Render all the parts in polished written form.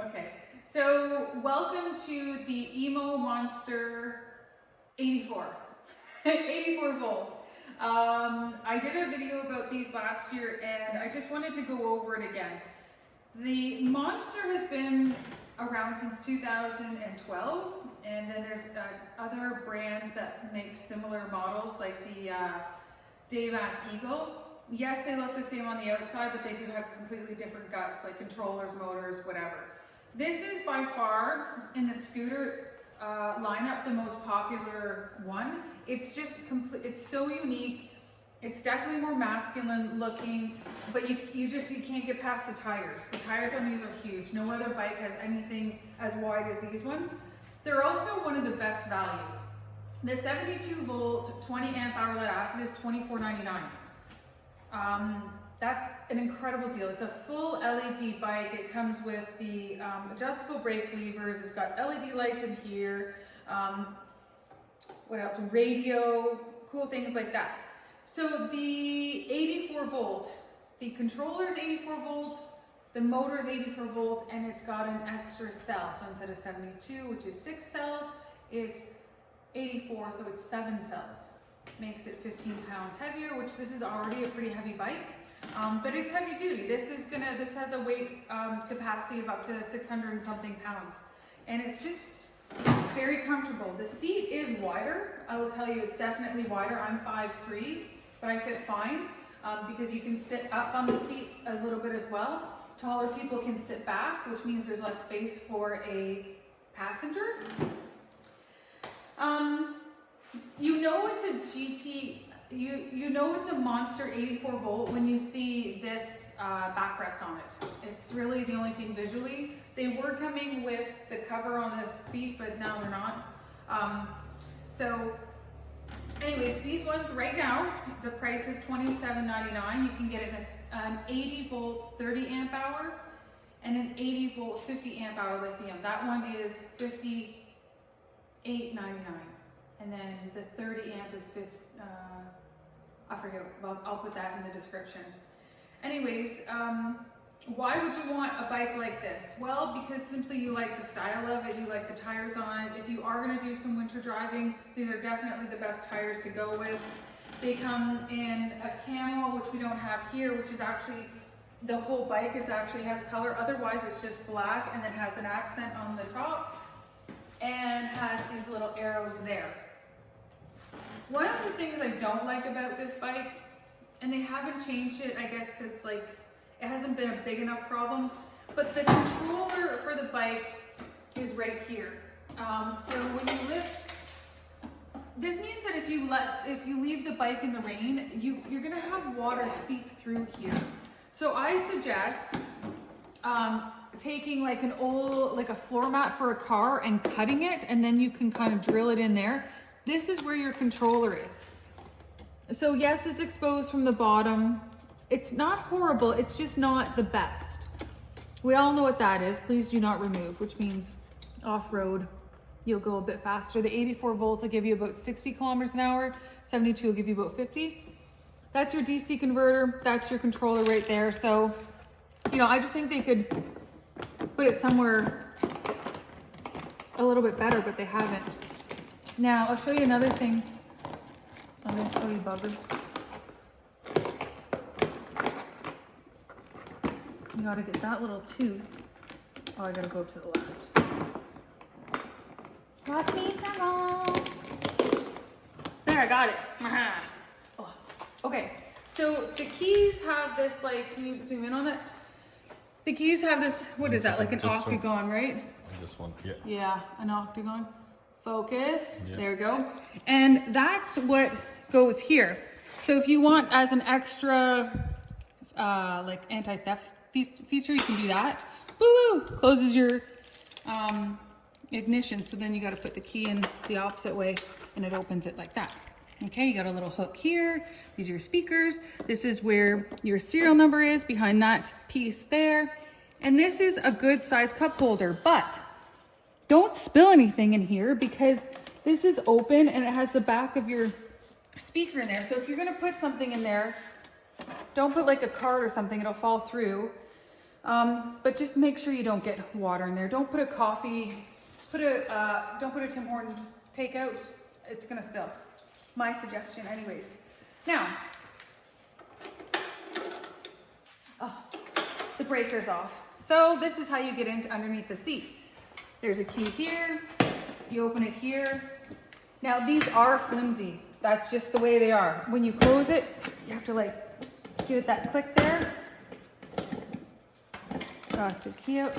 Okay, so welcome to the Emmo Monster 84, 84 volt. I did a video about these last year and I just wanted to go over it again. The Monster has been around since 2012, and then there's other brands that make similar models like the Dave Eagle. Yes, they look the same on the outside, but they do have completely different guts, like controllers, motors, whatever. This is by far, in the scooter lineup, the most popular one. It's just it's so unique. It's definitely more masculine looking, but you can't get past the tires. The tires on these are huge. No other bike has anything as wide as these ones. They're also one of the best value. The 72 volt 20 amp hour lead acid is $24.99. That's an incredible deal. It's a full LED bike. It comes with the adjustable brake levers. It's got LED lights in here. What else? Radio, cool things like that. So the 84 volt, the controller is 84 volt, the motor is 84 volt, and it's got an extra cell. So instead of 72, which is 6 cells, it's 84, so it's 7 cells. Makes it 15 pounds heavier, which this is already a pretty heavy bike, but it's heavy duty. This has a weight capacity of up to 600 and something pounds, and it's just very comfortable. The seat is wider. I will tell you, it's definitely wider. I'm 5'3", but I fit fine because you can sit up on the seat a little bit as well. Taller people can sit back, which means there's less space for a passenger. You know it's a GT, you know it's a Monster 84 volt when you see this backrest on it. It's really the only thing visually. They were coming with the cover on the feet, but now they're not. So anyways, these ones right now, the price is $27.99. You can get an 80 volt 30 amp hour and an 80 volt 50 amp hour lithium. That one is $58.99. And then the 30 amp is I forget, I'll put that in the description. Anyways, why would you want a bike like this? Well, because simply you like the style of it, you like the tires on it. If you are gonna do some winter driving, these are definitely the best tires to go with. They come in a camo, which we don't have here, which is actually, the whole bike has color. Otherwise it's just black and then has an accent on the top and has these little arrows there. One of the things I don't like about this bike, and they haven't changed it, I guess because like it hasn't been a big enough problem, but the controller for the bike is right here. So when you lift, this means that if you leave the bike in the rain, you're gonna have water seep through here. So I suggest taking like a floor mat for a car and cutting it, and then you can kind of drill it in there. This is where your controller is. So yes, it's exposed from the bottom. It's not horrible, it's just not the best. We all know what that is. Please do not remove, which means off-road, you'll go a bit faster. The 84 volts will give you about 60 kilometers an hour. 72 will give you about 50. That's your DC converter. That's your controller right there. So, you know, I just think they could put it somewhere a little bit better, but they haven't. Now, I'll show you another thing. I'm gonna show you bugger. You gotta get that little tooth. Oh, I gotta go to the left. Watch me snuggle. There, I got it. Oh, okay, so the keys have this, like, can you zoom in on it? The keys have this, what is that, like an octagon, right? This one, yeah. Yeah, an octagon. Focus, yeah. There we go. And that's what goes here. So if you want as an extra like anti-theft feature, you can do that. Woo! Closes your ignition, so then you got to put the key in the opposite way and it opens it like that. Okay, you got a little hook here. These are your speakers. This is where your serial number is, behind that piece there. And this is a good size cup holder, but don't spill anything in here because this is open and it has the back of your speaker in there. So if you're gonna put something in there, don't put like a card or something, it'll fall through. But just make sure you don't get water in there. Don't put a don't put a Tim Hortons takeout. It's gonna spill. My suggestion anyways. Now, the breaker's off. So this is how you get into underneath the seat. There's a key here, you open it here. Now these are flimsy. That's just the way they are. When you close it, you have to like give it that click there. Got the key out.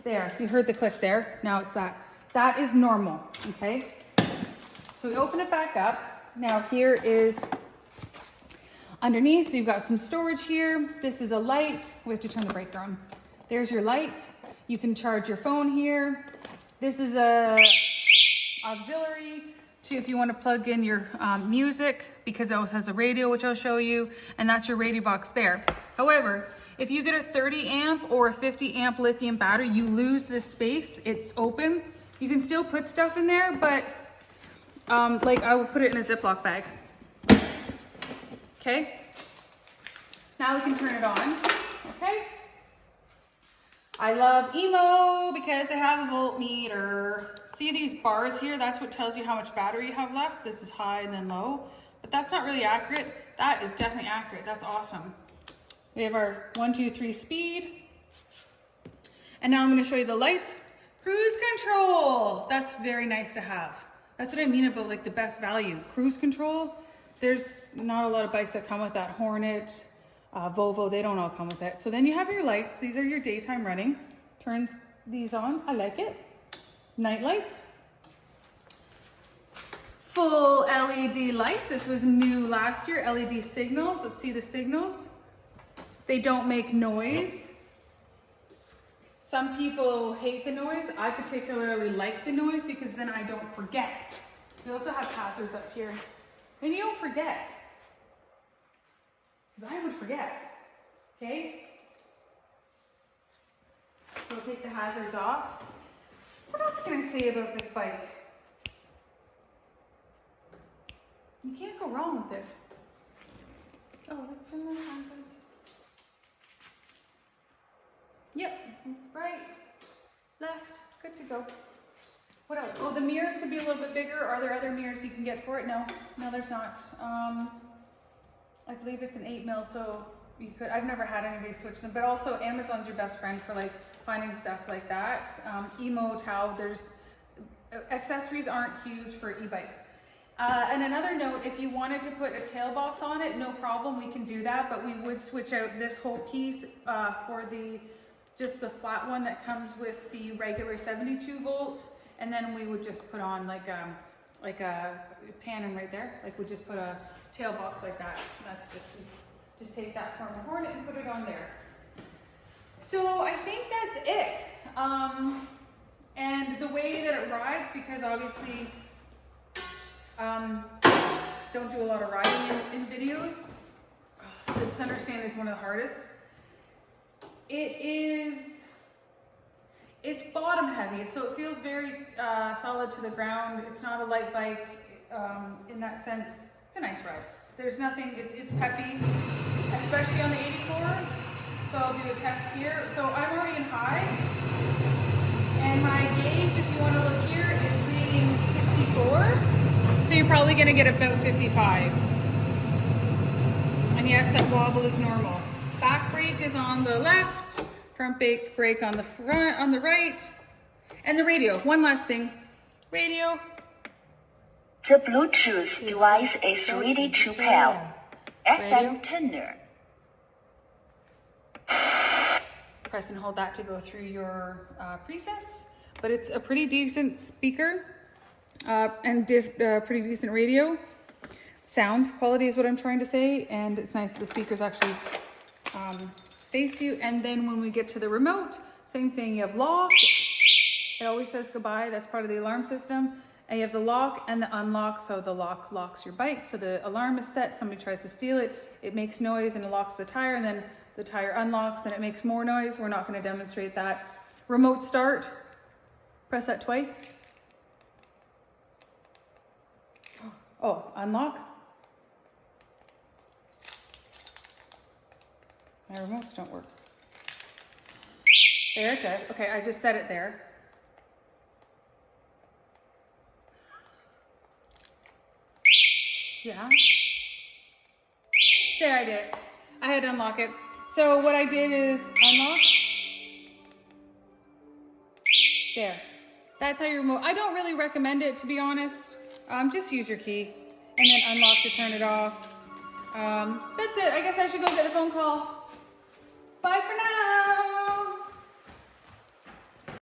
There, you heard the click there. Now it's that. That is normal, okay? So we open it back up. Now here is underneath, so you've got some storage here. This is a light. We have to turn the breaker on. There's your light. You can charge your phone here. This is a auxiliary to if you want to plug in your music, because it also has a radio, which I'll show you, and that's your radio box there. However, if you get a 30 amp or a 50 amp lithium battery, you lose this space. It's open. You can still put stuff in there, but like I would put it in a Ziploc bag. Okay. Now we can turn it on. Okay. I love Emmo because I have a voltmeter. See these bars here? That's what tells you how much battery you have left. This is high and then low, but that's not really accurate. That is definitely accurate. That's awesome. We have our 1, 2, 3 speed. And now I'm going to show you the lights. Cruise control. That's very nice to have. That's what I mean about like the best value. Cruise control. There's not a lot of bikes that come with that. Hornet, Volvo, they don't all come with that. So then you have your light. These are your daytime running. Turns these on. I like it. Night lights. Full LED lights. This was new last year. LED signals. Let's see the signals. They don't make noise. Some people hate the noise. I particularly like the noise because then I don't forget. We also have hazards up here. And you don't forget. Because I would forget. Okay? So we'll take the hazards off. What else can I say about this bike? You can't go wrong with it. Oh, let's turn the hazards. Yep, right, left, good to go. What else? Oh, the mirrors could be a little bit bigger. Are there other mirrors you can get for it? No, there's not. I believe it's an 8mm, so you could. I've never had anybody switch them, but also Amazon's your best friend for like finding stuff like that. Emmo, Tau, there's accessories aren't huge for e-bikes. And another note, if you wanted to put a tail box on it, no problem, we can do that, but we would switch out this whole piece for just the flat one that comes with the regular 72 volt, and then we would just put on like a panel right there. Like we just put a tail box like that. That's just take that from the Hornet and put it on there. So I think that's it. And the way that it rides, because obviously don't do a lot of riding in videos. The center stand is one of the hardest. It's bottom heavy, so it feels very solid to the ground. It's not a light bike in that sense. It's a nice ride. There's nothing, it's peppy, especially on the 84. So I'll do a test here. So I'm already in high, and my gauge, if you want to look here, is reading 64. So you're probably going to get about 55. And yes, that wobble is normal. Back brake is on the left, front brake on the front, on the right, and the radio. One last thing, radio. The Bluetooth device is ready to pair. FM tuner. Press and hold that to go through your presets, but it's a pretty decent speaker and pretty decent radio. Sound quality is what I'm trying to say, and it's nice the speakers actually face you. And then when we get to the remote, same thing. You have lock. It always says goodbye. That's part of the alarm system. And you have the lock and the unlock. So the lock locks your bike. So the alarm is set. Somebody tries to steal it. It makes noise and it locks the tire. And then the tire unlocks and it makes more noise. We're not going to demonstrate that. Remote start. Press that twice. Oh, unlock. My remotes don't work. There it does. Okay, I just set it there. Yeah. There, I did it. I had to unlock it. So what I did is unlock. There. That's how you remote. I don't really recommend it, to be honest. Just use your key and then unlock to turn it off. That's it. I guess I should go get a phone call. Bye for now.